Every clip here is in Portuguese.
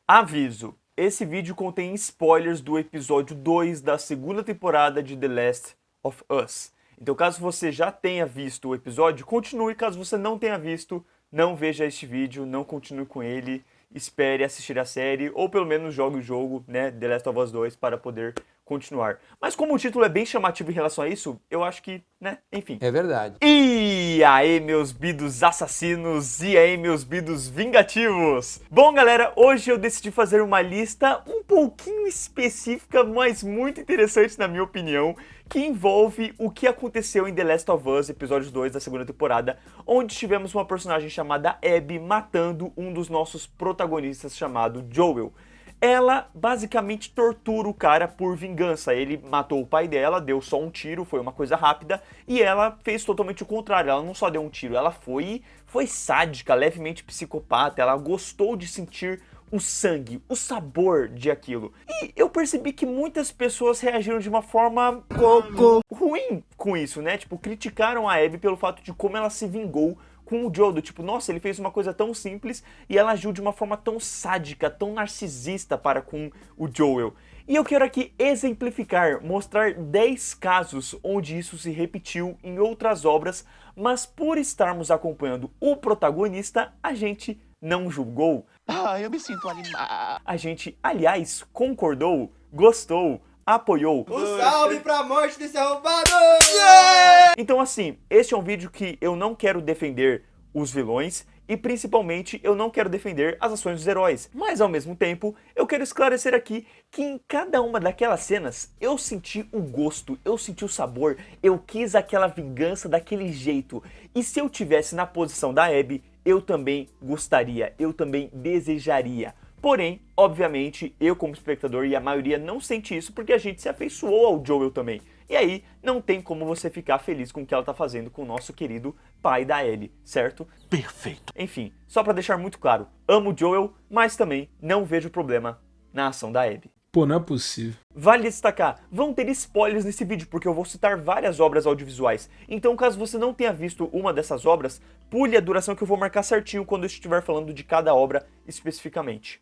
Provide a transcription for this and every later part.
Aviso: esse vídeo contém spoilers do episódio 2 da segunda temporada de The Last of Us. Então, caso você já tenha visto o episódio, continue. Caso você não tenha visto, não veja este vídeo, não continue com ele. Espere assistir a série, ou pelo menos jogue o jogo, né, The Last of Us 2, para poder continuar. Mas como o título é bem chamativo em relação a isso, eu acho que, né, enfim. É verdade. E aí, meus bidos assassinos, e aí, meus bidos vingativos. Bom, galera, hoje eu decidi fazer uma lista um pouquinho específica, mas muito interessante na minha opinião, que envolve o que aconteceu em The Last of Us, episódio 2 da segunda temporada, onde tivemos uma personagem chamada Abby matando um dos nossos protagonistas chamado Joel. Ela basicamente tortura o cara por vingança. Ele matou o pai dela, deu só um tiro, foi uma coisa rápida, e ela fez totalmente o contrário. Ela não só deu um tiro, ela foi sádica, levemente psicopata. Ela gostou de sentir o sangue, o sabor de aquilo. E eu percebi que muitas pessoas reagiram de uma forma ruim com isso, né? Tipo, criticaram a Abby pelo fato de como ela se vingou com o Joel, do tipo, nossa, ele fez uma coisa tão simples e ela agiu de uma forma tão sádica, tão narcisista para com o Joel. E eu quero aqui exemplificar, mostrar 10 casos onde isso se repetiu em outras obras, mas por estarmos acompanhando o protagonista, a gente não julgou. Eu me sinto animado. A gente, aliás, concordou, gostou, apoiou. Um salve pra morte desse arrombado! Então assim, este é um vídeo que eu não quero defender os vilões e principalmente eu não quero defender as ações dos heróis. Mas ao mesmo tempo, eu quero esclarecer aqui que em cada uma daquelas cenas eu senti o gosto, eu senti o sabor, eu quis aquela vingança daquele jeito. E se eu tivesse na posição da Abby, eu também gostaria, eu também desejaria. Porém, obviamente, eu como espectador e a maioria não sente isso porque a gente se afeiçoou ao Joel também. E aí, não tem como você ficar feliz com o que ela tá fazendo com o nosso querido pai da Ellie, certo? Perfeito. Enfim, só pra deixar muito claro, amo o Joel, mas também não vejo problema na ação da Abby. Pô, não é possível. Vale destacar, vão ter spoilers nesse vídeo, porque eu vou citar várias obras audiovisuais. Então, caso você não tenha visto uma dessas obras, pule a duração que eu vou marcar certinho quando eu estiver falando de cada obra especificamente.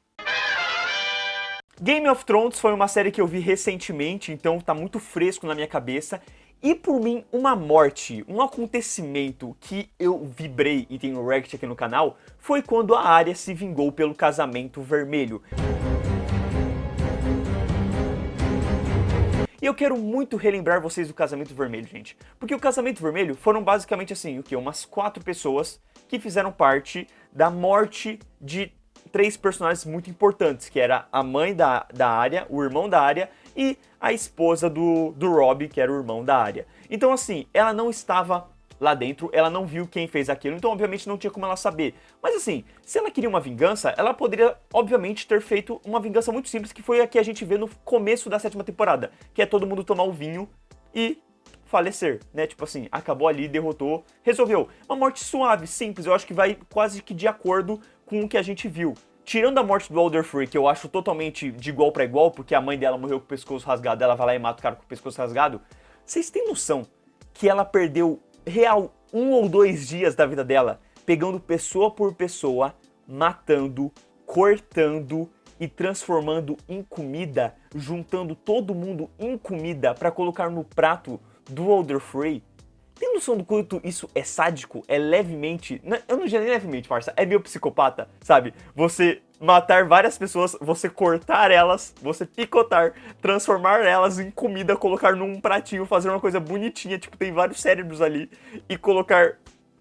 Game of Thrones foi uma série que eu vi recentemente, então tá muito fresco na minha cabeça. E por mim, uma morte, um acontecimento que eu vibrei e tenho react aqui no canal, foi quando a Arya se vingou pelo casamento vermelho. E eu quero muito relembrar vocês do casamento vermelho, gente. Porque o casamento vermelho foram basicamente assim, o quê? Umas 4 pessoas que fizeram parte da morte de 3 personagens muito importantes, que era a mãe da Arya, o irmão da Arya e a esposa do Robb, que era o irmão da Arya. Então assim, ela não estava lá dentro, ela não viu quem fez aquilo, então obviamente não tinha como ela saber. Mas assim, se ela queria uma vingança, ela poderia obviamente ter feito uma vingança muito simples, que foi a que a gente vê no começo da 7ª temporada, que é todo mundo tomar o vinho e falecer, né? Tipo assim, acabou ali, derrotou, resolveu. Uma morte suave, simples, eu acho que vai quase que de acordo com o que a gente viu. Tirando a morte do Walder Frey, que eu acho totalmente de igual pra igual, porque a mãe dela morreu com o pescoço rasgado, ela vai lá e mata o cara com o pescoço rasgado. Vocês têm noção que ela perdeu, real, 1 ou 2 dias da vida dela, pegando pessoa por pessoa, matando, cortando e transformando em comida, juntando todo mundo em comida pra colocar no prato do Walder Frey? Tem noção do quanto isso é sádico? É levemente... Eu não diria nem levemente, parça. É meio psicopata, sabe? Você matar várias pessoas, você cortar elas, você picotar, transformar elas em comida, colocar num pratinho, fazer uma coisa bonitinha, tipo, tem vários cérebros ali, e colocar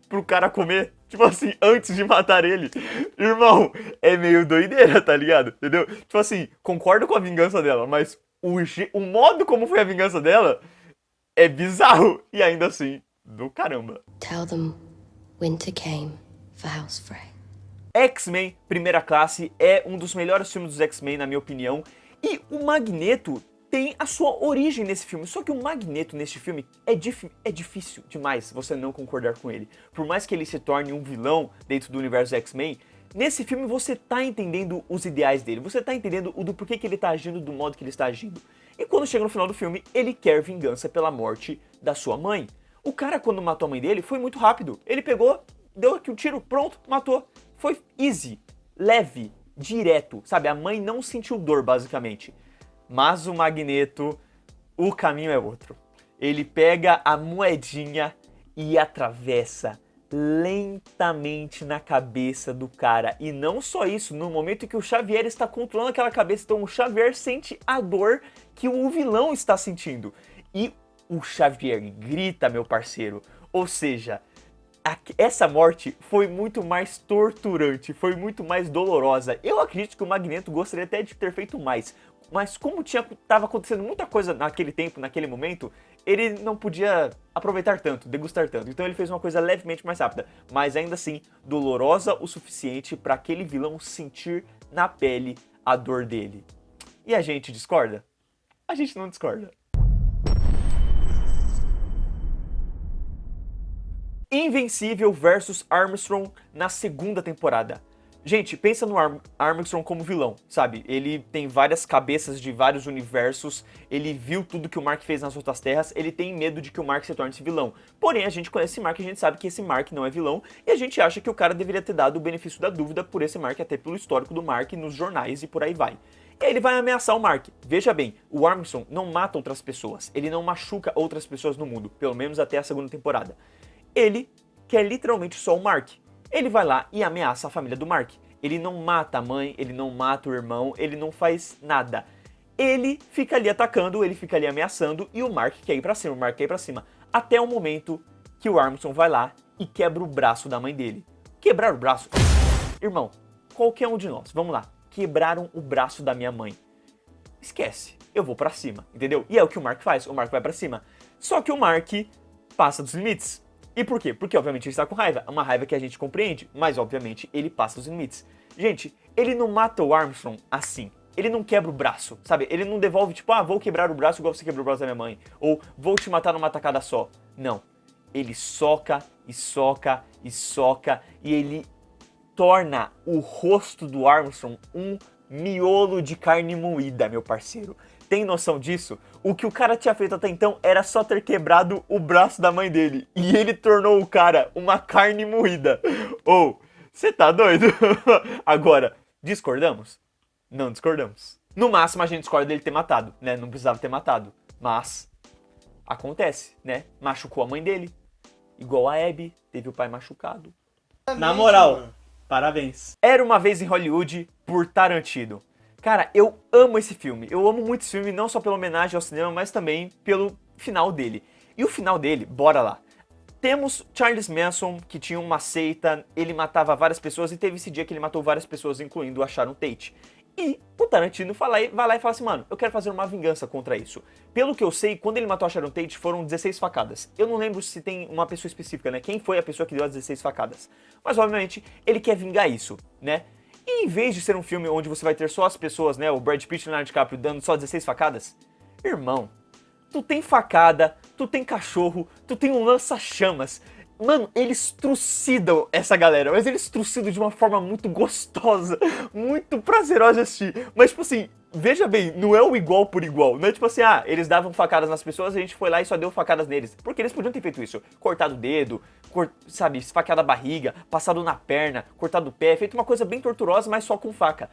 pro cara comer, tipo assim, antes de matar ele. Irmão, é meio doideira, tá ligado? Entendeu? Tipo assim, concordo com a vingança dela, mas o modo como foi a vingança dela... é bizarro e ainda assim, do caramba. Tell them winter came for House Frey. X-Men Primeira Classe é um dos melhores filmes dos X-Men, na minha opinião. E o Magneto tem a sua origem nesse filme. Só que o Magneto neste filme é difícil demais você não concordar com ele. Por mais que ele se torne um vilão dentro do universo X-Men, nesse filme você tá entendendo os ideais dele. Você tá entendendo o do porquê que ele tá agindo do modo que ele está agindo. E quando chega no final do filme, ele quer vingança pela morte da sua mãe. O cara, quando matou a mãe dele, foi muito rápido. Ele pegou, deu aqui um tiro, pronto, matou. Foi easy, leve, direto, sabe? A mãe não sentiu dor, basicamente. Mas o Magneto, o caminho é outro. Ele pega a moedinha e atravessa lentamente na cabeça do cara. E não só isso, no momento que o Xavier está controlando aquela cabeça, então o Xavier sente a dor que o vilão está sentindo. E o Xavier grita, meu parceiro. Ou seja, essa morte foi muito mais torturante, foi muito mais dolorosa. Eu acredito que o Magneto gostaria até de ter feito mais. Mas como estava acontecendo muita coisa naquele tempo, naquele momento, ele não podia aproveitar tanto, degustar tanto. Então ele fez uma coisa levemente mais rápida, mas ainda assim dolorosa o suficiente para aquele vilão sentir na pele a dor dele. E a gente discorda? A gente não discorda. Invencível versus Armstrong na segunda temporada. Gente, pensa no Armstrong como vilão, sabe? Ele tem várias cabeças de vários universos, ele viu tudo que o Mark fez nas outras terras, ele tem medo de que o Mark se torne esse vilão. Porém, a gente conhece esse Mark, a gente sabe que esse Mark não é vilão, e a gente acha que o cara deveria ter dado o benefício da dúvida por esse Mark, até pelo histórico do Mark nos jornais e por aí vai. E aí ele vai ameaçar o Mark. Veja bem, o Armstrong não mata outras pessoas, ele não machuca outras pessoas no mundo, pelo menos até a segunda temporada. Ele quer literalmente só o Mark. Ele vai lá e ameaça a família do Mark. Ele não mata a mãe, ele não mata o irmão, ele não faz nada. Ele fica ali atacando, ele fica ali ameaçando e o Mark quer ir pra cima, o Mark quer ir pra cima. Até o momento que o Armstrong vai lá e quebra o braço da mãe dele. Quebrar o braço? Irmão, qualquer um de nós, vamos lá. Quebraram o braço da minha mãe. Esquece, eu vou pra cima, entendeu? E é o que o Mark faz, o Mark vai pra cima. Só que o Mark passa dos limites. E por quê? Porque obviamente ele está com raiva, uma raiva que a gente compreende, mas obviamente ele passa os limites. Gente, ele não mata o Armstrong assim, ele não quebra o braço, sabe? Ele não devolve tipo, vou quebrar o braço igual você quebrou o braço da minha mãe, ou vou te matar numa tacada só. Não, ele soca e soca e soca e ele torna o rosto do Armstrong um miolo de carne moída, meu parceiro. Tem noção disso? O que o cara tinha feito até então era só ter quebrado o braço da mãe dele. E ele tornou o cara uma carne moída. Você tá doido? Agora, discordamos? Não discordamos. No máximo a gente discorda dele ter matado, né? Não precisava ter matado. Mas acontece, né? Machucou a mãe dele. Igual a Abby, teve o pai machucado. Na moral, parabéns. Era Uma Vez em Hollywood, por Tarantino. Cara, eu amo esse filme. Eu amo muito esse filme, não só pela homenagem ao cinema, mas também pelo final dele. E o final dele, bora lá. Temos Charles Manson, que tinha uma seita, ele matava várias pessoas e teve esse dia que ele matou várias pessoas, incluindo a Sharon Tate. E o Tarantino vai lá e fala assim, mano, eu quero fazer uma vingança contra isso. Pelo que eu sei, quando ele matou a Sharon Tate, foram 16 facadas. Eu não lembro se tem uma pessoa específica, né? Quem foi a pessoa que deu as 16 facadas. Mas, obviamente, ele quer vingar isso, né? E em vez de ser um filme onde você vai ter só as pessoas, né, o Brad Pitt e o Leonardo DiCaprio dando só 16 facadas, irmão, tu tem facada, tu tem cachorro, tu tem um lança-chamas. Mano, eles trucidam essa galera, mas eles trucidam de uma forma muito gostosa, muito prazerosa de assistir. Mas, tipo assim, veja bem, não é o igual por igual. Não é tipo assim, eles davam facadas nas pessoas e a gente foi lá e só deu facadas neles. Porque eles podiam ter feito isso. Cortado o dedo, sabe, esfaqueado a barriga, passado na perna, cortado o pé. Feito uma coisa bem torturosa, mas só com faca.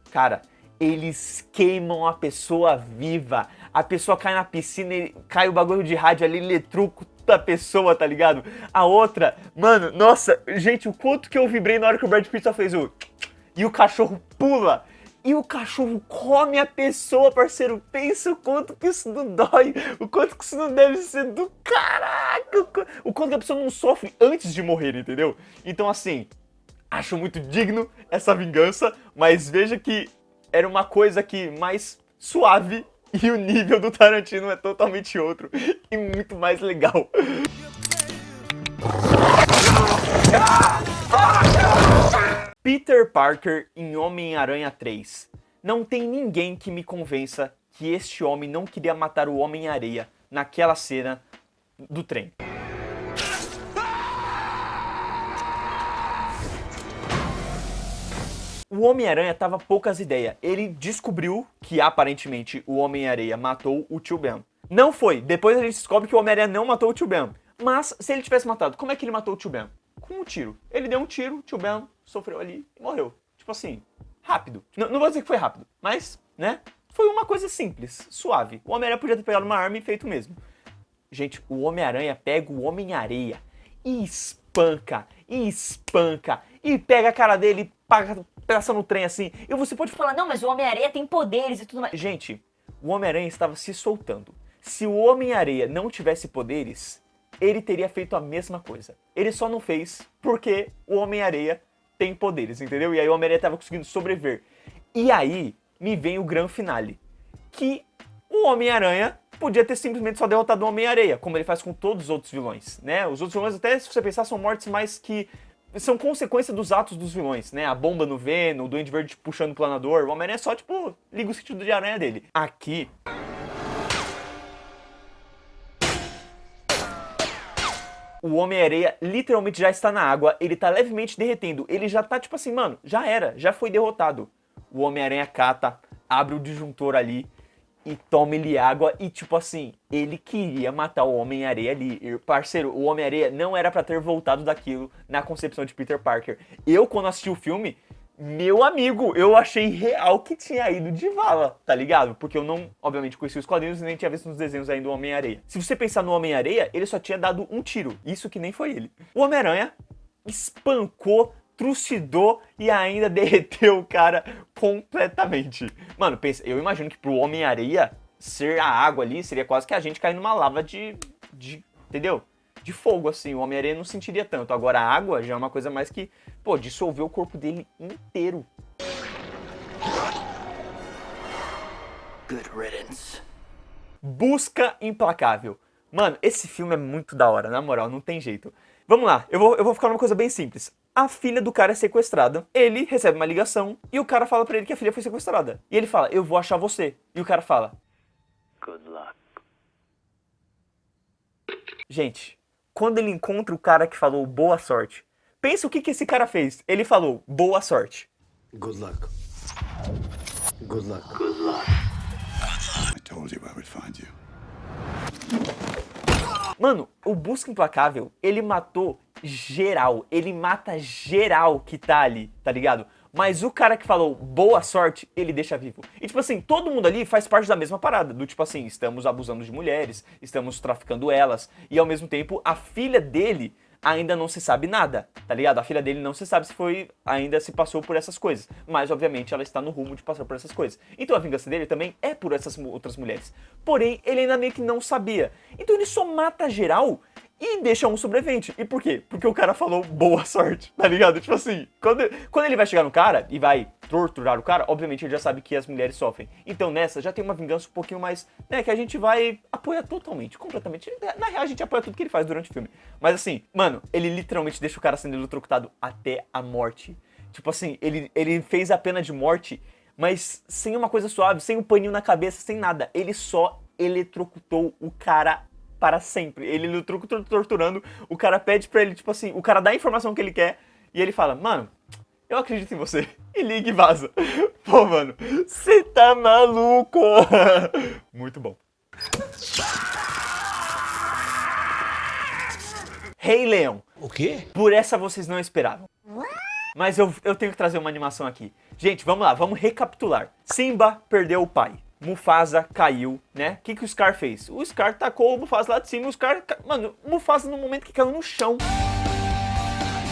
Cara, eles queimam a pessoa viva. A pessoa cai na piscina e cai o bagulho de rádio ali, eletrônico da pessoa, tá ligado? A outra, mano, nossa, gente, o quanto que eu vibrei na hora que o Brad Pitt só fez o... E o cachorro pula. E o cachorro come a pessoa, parceiro. Pensa o quanto que isso não dói. O quanto que isso não deve ser do caraca. O quanto que a pessoa não sofre antes de morrer, entendeu? Então, assim, acho muito digno essa vingança. Mas veja que era uma coisa que mais suave. E o nível do Tarantino é totalmente outro. E muito mais legal. Peter Parker em Homem-Aranha 3. Não tem ninguém que me convença que este homem não queria matar o Homem-Areia naquela cena do trem. O Homem-Aranha tava poucas ideias. Ele descobriu que aparentemente o Homem-Areia matou o Tio Ben. Não foi. Depois a gente descobre que o Homem-Aranha não matou o Tio Ben. Mas se ele tivesse matado, como é que ele matou o Tio Ben? Com um tiro. Ele deu um tiro, o Tio Ben sofreu ali e morreu. Tipo assim, rápido. Não vou dizer que foi rápido, mas, né? Foi uma coisa simples, suave. O Homem-Aranha podia ter pegado uma arma e feito mesmo. Gente, o Homem-Aranha pega o Homem-Areia e espanca, e pega a cara dele e passa no trem assim. E você pode falar, Não, mas o Homem-Aranha tem poderes e tudo mais. gente, o Homem-Aranha estava se soltando. Se o Homem-Areia não tivesse poderes, ele teria feito a mesma coisa. Ele só não fez porque o Homem-Areia tem poderes, entendeu? E aí o Homem-Aranha estava conseguindo sobreviver. E aí me vem o grande finale, que o Homem-Aranha podia ter simplesmente só derrotado o Homem-Areia, como ele faz com todos os outros vilões, né? Os outros vilões, até se você pensar, são mortes mais que são consequência dos atos dos vilões, né? A bomba no Venom, o Duende Verde puxando o planador, o Homem-Aranha só, tipo, liga o sentido de aranha dele. Aqui o Homem-Areia literalmente já está na água, ele tá levemente derretendo, ele já tá tipo assim, mano, já era, já foi derrotado. O Homem-Aranha cata, abre o disjuntor ali e toma ele água e tipo assim, ele queria matar o Homem-Areia ali. E, parceiro, o Homem-Areia não era pra ter voltado daquilo na concepção de Peter Parker. Eu, quando assisti o filme, meu amigo, eu achei real que tinha ido de vala, tá ligado? Porque eu não, obviamente, conhecia os quadrinhos e nem tinha visto nos desenhos ainda do Homem-Areia. Se você pensar no Homem-Areia, ele só tinha dado um tiro. Isso que nem foi ele. O Homem-Aranha espancou, trucidou e ainda derreteu o cara completamente. Mano, pensa, eu imagino que pro Homem-Areia ser a água ali seria quase que a gente cair numa lava de entendeu? De fogo, assim, o Homem-Aranha não sentiria tanto. Agora a água já é uma coisa mais que, pô, dissolveu o corpo dele inteiro. Good riddance. Busca Implacável. Mano, esse filme é muito da hora, na moral, não tem jeito. Vamos lá, eu vou ficar numa coisa bem simples. A filha do cara é sequestrada, ele recebe uma ligação e o cara fala pra ele que a filha foi sequestrada. E ele fala, eu vou achar você. E o cara fala, Good luck. gente, quando ele encontra o cara que falou boa sorte, pensa o que esse cara fez. Ele falou, boa sorte. Good luck. Good luck. I told you I would find you. Mano, o Busca Implacável, ele matou geral. Ele mata geral que tá ali, tá ligado? Mas o cara que falou boa sorte, ele deixa vivo. E tipo assim, todo mundo ali faz parte da mesma parada. Do tipo assim, estamos abusando de mulheres, estamos traficando elas. E ao mesmo tempo, a filha dele ainda não se sabe nada, tá ligado? A filha dele não se sabe se foi, ainda se passou por essas coisas. Mas obviamente ela está no rumo de passar por essas coisas. Então a vingança dele também é por essas outras mulheres. Porém, ele ainda meio que não sabia. Então ele só mata geral e deixa um sobrevivente. E por quê? Porque o cara falou boa sorte, tá ligado? Tipo assim, quando ele vai chegar no cara e vai torturar o cara, obviamente ele já sabe que as mulheres sofrem. Então nessa já tem uma vingança um pouquinho mais, né, que a gente vai apoiar totalmente, completamente. Na real a gente apoia tudo que ele faz durante o filme. Mas assim, mano, ele literalmente deixa o cara sendo eletrocutado até a morte. Tipo assim, ele fez a pena de morte, mas sem uma coisa suave, sem um paninho na cabeça, sem nada. Ele só eletrocutou o cara para sempre. Ele eletrocutou torturando, o cara pede pra ele, tipo assim, o cara dá a informação que ele quer e ele fala, mano, eu acredito em você. E liga e vaza. Pô, mano, você tá maluco? Muito bom. Rei Leão. O quê? Por essa vocês não esperavam. Mas eu tenho que trazer uma animação aqui. Gente, vamos lá, vamos recapitular. Simba perdeu o pai. Mufasa caiu, né? O que o Scar fez? O Scar tacou o Mufasa lá de cima. O Scar... Mano, o Mufasa no momento que caiu no chão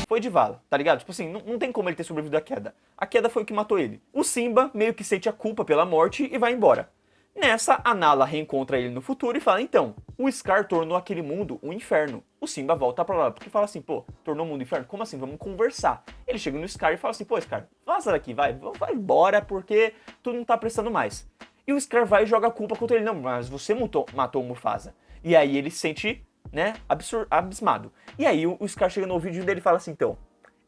foi de vala, tá ligado? Tipo assim, não tem como ele ter sobrevivido à queda. A queda foi o que matou ele. O Simba meio que sente a culpa pela morte e vai embora. Nessa, a Nala reencontra ele no futuro e fala, então, o Scar tornou aquele mundo um inferno. O Simba volta pra lá, porque fala assim, pô, tornou o mundo um inferno? Como assim? Vamos conversar. Ele chega no Scar e fala assim, pô, Scar, vaza daqui, vai embora, porque tu não tá prestando mais. E o Scar vai e joga a culpa contra ele. Não, mas você matou o Mufasa. E aí ele se sente, né, abismado. E aí o Scar chega no ouvido dele e fala assim, então,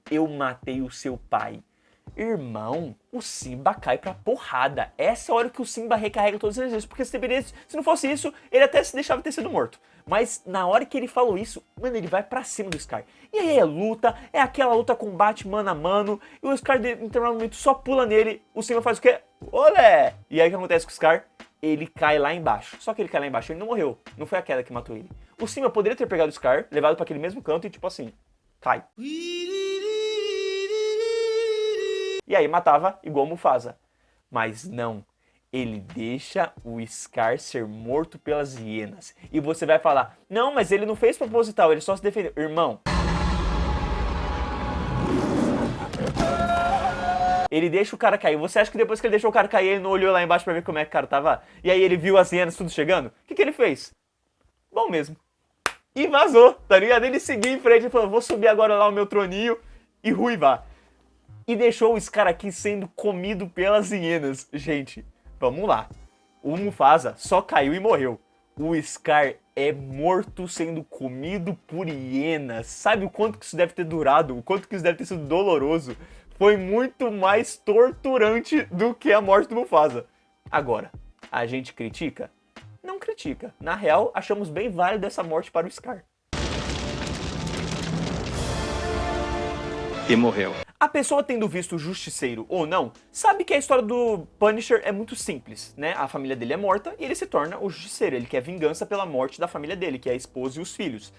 eu matei o seu pai. Irmão, o Simba cai pra porrada. Essa é a hora que o Simba recarrega todos os exércitos. Porque se não fosse isso, ele até se deixava ter sido morto. Mas na hora que ele falou isso, mano, ele vai pra cima do Scar. E aí é luta, é aquela luta combate mano a mano. E o Scar, em determinado momento, só pula nele. O Simba faz o quê? Olé! E aí o que acontece com o Scar? Ele cai lá embaixo. Só que ele cai lá embaixo, ele não morreu. Não foi a queda que matou ele. O Simba poderia ter pegado o Scar, levado pra aquele mesmo canto e tipo assim, cai. E aí matava igual Mufasa. Mas não, ele deixa o Scar ser morto pelas hienas. E você vai falar, não, mas ele não fez proposital, ele só se defendeu. Irmão, ele deixa o cara cair. Você acha que depois que ele deixou o cara cair, ele não olhou lá embaixo pra ver como é que o cara tava? E aí ele viu as hienas tudo chegando? O que ele fez? Bom mesmo. E vazou, tá ligado? Ele seguiu em frente e falou, vou subir agora lá o meu troninho e ruivar. E deixou o Scar aqui sendo comido pelas hienas. Gente, vamos lá. O Mufasa só caiu e morreu. O Scar é morto sendo comido por hienas. Sabe o quanto que isso deve ter durado? O quanto que isso deve ter sido doloroso? Foi muito mais torturante do que a morte do Mufasa. Agora, a gente critica? Não critica. Na real, achamos bem válido essa morte para o Scar. E morreu. A pessoa tendo visto o Justiceiro ou não, sabe que a história do Punisher é muito simples, né? A família dele é morta e ele se torna o Justiceiro. Ele quer vingança pela morte da família dele, que é a esposa e os filhos.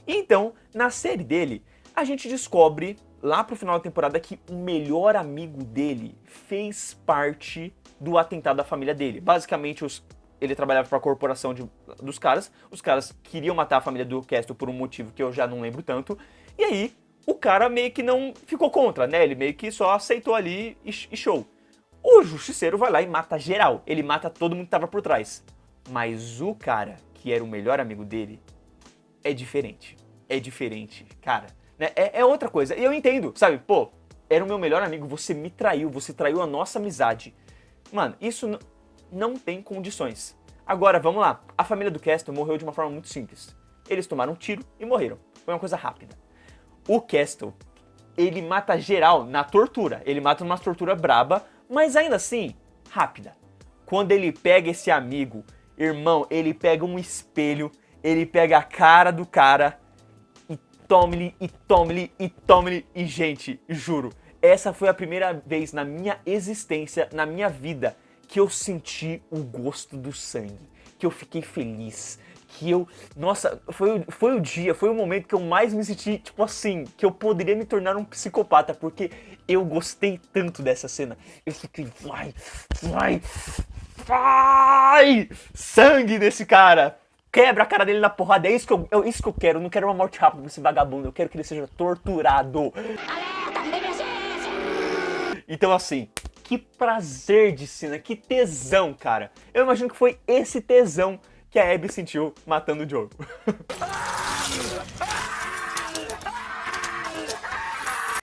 E então, na série dele, a gente descobre, lá pro final da temporada, que o melhor amigo dele fez parte do atentado à família dele. Basicamente, ele trabalhava para a corporação dos caras, os caras queriam matar a família do Castle por um motivo que eu já não lembro tanto, e aí o cara meio que não ficou contra, né? Ele meio que só aceitou ali e show. O Justiceiro vai lá e mata geral, ele mata todo mundo que tava por trás. Mas o cara, que era o melhor amigo dele, é diferente. É diferente, cara. Né? É outra coisa. E eu entendo, sabe? Pô, era o meu melhor amigo, você me traiu, você traiu a nossa amizade. Mano, isso não tem condições. Agora, vamos lá. A família do Castle morreu de uma forma muito simples. Eles tomaram um tiro e morreram. Foi uma coisa rápida. O Castle, ele mata geral na tortura. Ele mata numa tortura braba, mas ainda assim, rápida. Quando ele pega esse amigo, irmão, ele pega um espelho, ele pega a cara do cara e tome-lhe, e tome-lhe, e tome-lhe. E, gente, juro, essa foi a primeira vez na minha existência, na minha vida, que eu senti o gosto do sangue, que eu fiquei feliz, que eu... Nossa, foi o dia, foi o momento que eu mais me senti, tipo assim, que eu poderia me tornar um psicopata, porque eu gostei tanto dessa cena. Eu fiquei, vai, sangue desse cara, quebra a cara dele na porrada, é isso que eu quero, eu não quero uma morte rápida desse vagabundo, eu quero que ele seja torturado. Então assim, que prazer de cena, que tesão, cara. Eu imagino que foi esse tesão que a Abby sentiu matando o Joel.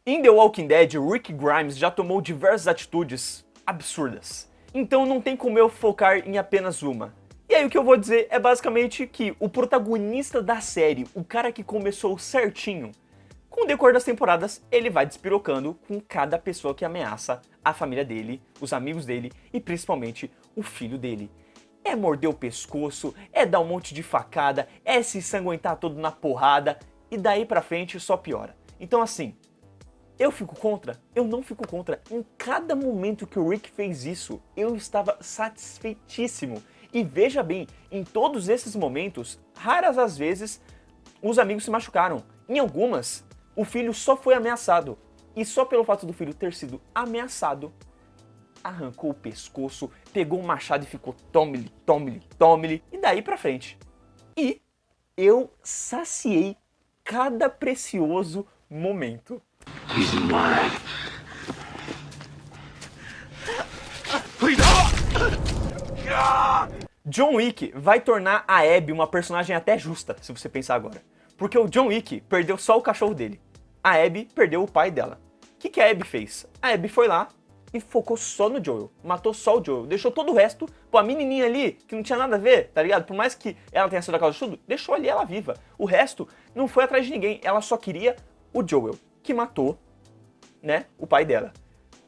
Em The Walking Dead, Rick Grimes já tomou diversas atitudes absurdas. Então não tem como eu focar em apenas uma. E aí o que eu vou dizer é basicamente que o protagonista da série, o cara que começou certinho, com o decorrer das temporadas, ele vai despirocando com cada pessoa que ameaça a família dele, os amigos dele e principalmente o filho dele. É morder o pescoço, é dar um monte de facada, é se ensanguentar todo na porrada e daí pra frente só piora. Então assim, eu fico contra? Eu não fico contra. Em cada momento que o Rick fez isso, eu estava satisfeitíssimo. E veja bem, em todos esses momentos, raras as vezes, os amigos se machucaram. Em algumas, o filho só foi ameaçado. E só pelo fato do filho ter sido ameaçado, arrancou o pescoço, pegou um machado e ficou tome-lhe, tome-lhe, tome-lhe, e daí pra frente. E eu saciei cada precioso momento. John Wick vai tornar a Abby uma personagem até justa, se você pensar agora. Porque o John Wick perdeu só o cachorro dele. A Abby perdeu o pai dela. O que a Abby fez? A Abby foi lá e focou só no Joel. Matou só o Joel. Deixou todo o resto, pô, a menininha ali, que não tinha nada a ver, tá ligado? Por mais que ela tenha sido a causa de tudo, deixou ali ela viva. O resto não foi atrás de ninguém. Ela só queria o Joel, que matou, né, o pai dela.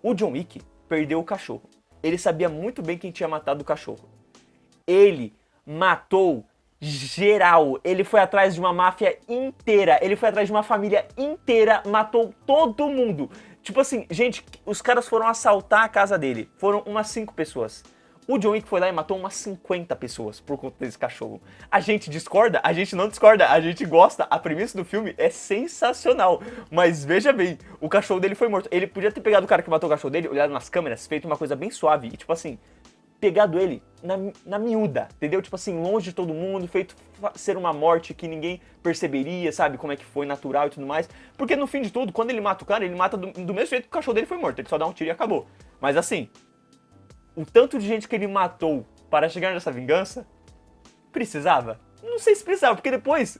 O John Wick perdeu o cachorro. Ele sabia muito bem quem tinha matado o cachorro. Ele matou geral. Ele foi atrás de uma máfia inteira. Ele foi atrás de uma família inteira. Matou todo mundo. Tipo assim, gente, os caras foram assaltar a casa dele. Foram umas 5 pessoas. O John Wick foi lá e matou umas 50 pessoas por conta desse cachorro. A gente discorda? A gente não discorda, a gente gosta. A premissa do filme é sensacional. Mas veja bem, o cachorro dele foi morto. Ele podia ter pegado o cara que matou o cachorro dele, olhado nas câmeras, feito uma coisa bem suave e tipo assim, pegado ele na miúda, entendeu? Tipo assim, longe de todo mundo, feito ser uma morte que ninguém perceberia, sabe? Como é que foi, natural e tudo mais. Porque no fim de tudo, quando ele mata o cara, ele mata do mesmo jeito que o cachorro dele foi morto. Ele só dá um tiro e acabou. Mas assim, o tanto de gente que ele matou para chegar nessa vingança, precisava? Não sei se precisava, porque depois,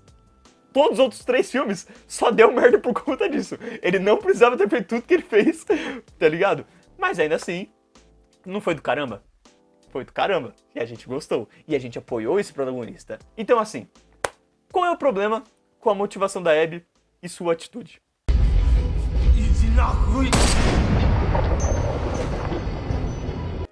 todos os outros 3 filmes só deu merda por conta disso. Ele não precisava ter feito tudo que ele fez, tá ligado? Mas ainda assim, não foi do caramba? Foi do caramba. E a gente gostou. E a gente apoiou esse protagonista. Então assim, qual é o problema com a motivação da Abby e sua atitude?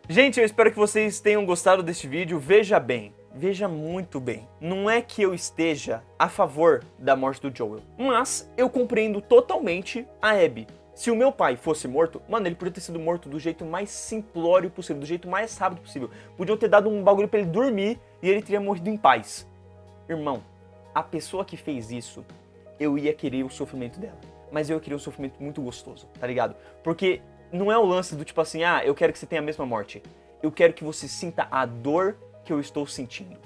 Gente, eu espero que vocês tenham gostado deste vídeo. Veja bem, veja muito bem. Não é que eu esteja a favor da morte do Joel, mas eu compreendo totalmente a Abby. Se o meu pai fosse morto, mano, ele podia ter sido morto do jeito mais simplório possível, do jeito mais rápido possível. Podiam ter dado um bagulho pra ele dormir e ele teria morrido em paz. Irmão, a pessoa que fez isso, eu ia querer o sofrimento dela. Mas eu ia querer um sofrimento muito gostoso, tá ligado? Porque não é o lance do tipo assim, ah, eu quero que você tenha a mesma morte. Eu quero que você sinta a dor que eu estou sentindo.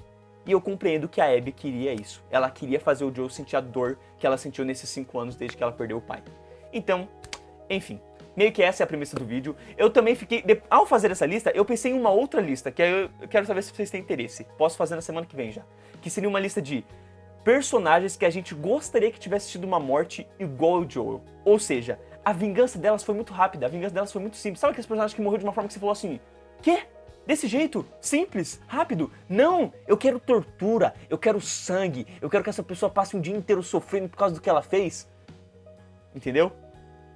E eu compreendo que a Abby queria isso. Ela queria fazer o Joel sentir a dor que ela sentiu nesses 5 anos desde que ela perdeu o pai. Então, enfim, meio que essa é a premissa do vídeo. Eu também fiquei, ao fazer essa lista, eu pensei em uma outra lista, que eu quero saber se vocês têm interesse. Posso fazer na semana que vem já. Que seria uma lista de personagens que a gente gostaria que tivesse tido uma morte igual ao Joel. Ou seja, a vingança delas foi muito rápida, a vingança delas foi muito simples. Sabe aqueles personagens que morreram de uma forma que você falou assim, quê? Desse jeito? Simples? Rápido? Não! Eu quero tortura, eu quero sangue, eu quero que essa pessoa passe um dia inteiro sofrendo por causa do que ela fez. Entendeu?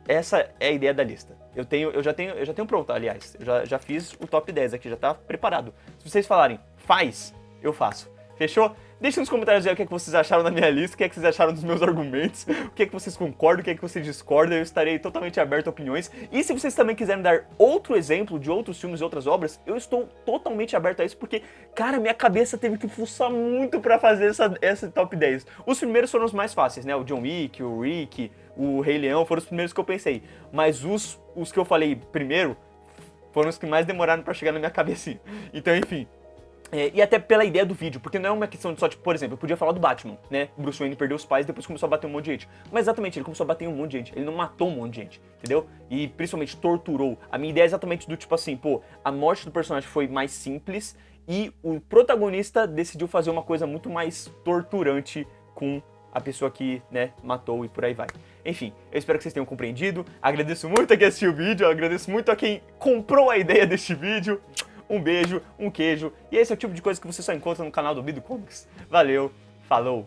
Essa é a ideia da lista. Eu já tenho pronto, aliás. Eu já fiz o top 10 aqui, já tá preparado. Se vocês falarem, faz, eu faço. Fechou? Deixa nos comentários aí o que é que vocês acharam da minha lista, o que é que vocês acharam dos meus argumentos, o que é que vocês concordam, o que é que vocês discordam, eu estarei totalmente aberto a opiniões. E se vocês também quiserem dar outro exemplo de outros filmes e outras obras, eu estou totalmente aberto a isso, porque, cara, minha cabeça teve que fuçar muito pra fazer essa top 10. Os primeiros foram os mais fáceis, né? O John Wick, o Rick, o Rei Leão foram os primeiros que eu pensei. Mas os que eu falei primeiro foram os que mais demoraram pra chegar na minha cabecinha. Então, enfim. E até pela ideia do vídeo, porque não é uma questão de só, tipo, por exemplo, eu podia falar do Batman, né? O Bruce Wayne perdeu os pais e depois começou a bater um monte de gente. Mas exatamente, ele começou a bater um monte de gente, ele não matou um monte de gente, entendeu? E principalmente torturou. A minha ideia é exatamente do tipo assim, pô, a morte do personagem foi mais simples e o protagonista decidiu fazer uma coisa muito mais torturante com a pessoa que, né, matou e por aí vai. Enfim, eu espero que vocês tenham compreendido. Agradeço muito a quem assistiu o vídeo, agradeço muito a quem comprou a ideia deste vídeo. Um beijo, um queijo, e esse é o tipo de coisa que você só encontra no canal do Bido Comics. Valeu, falou!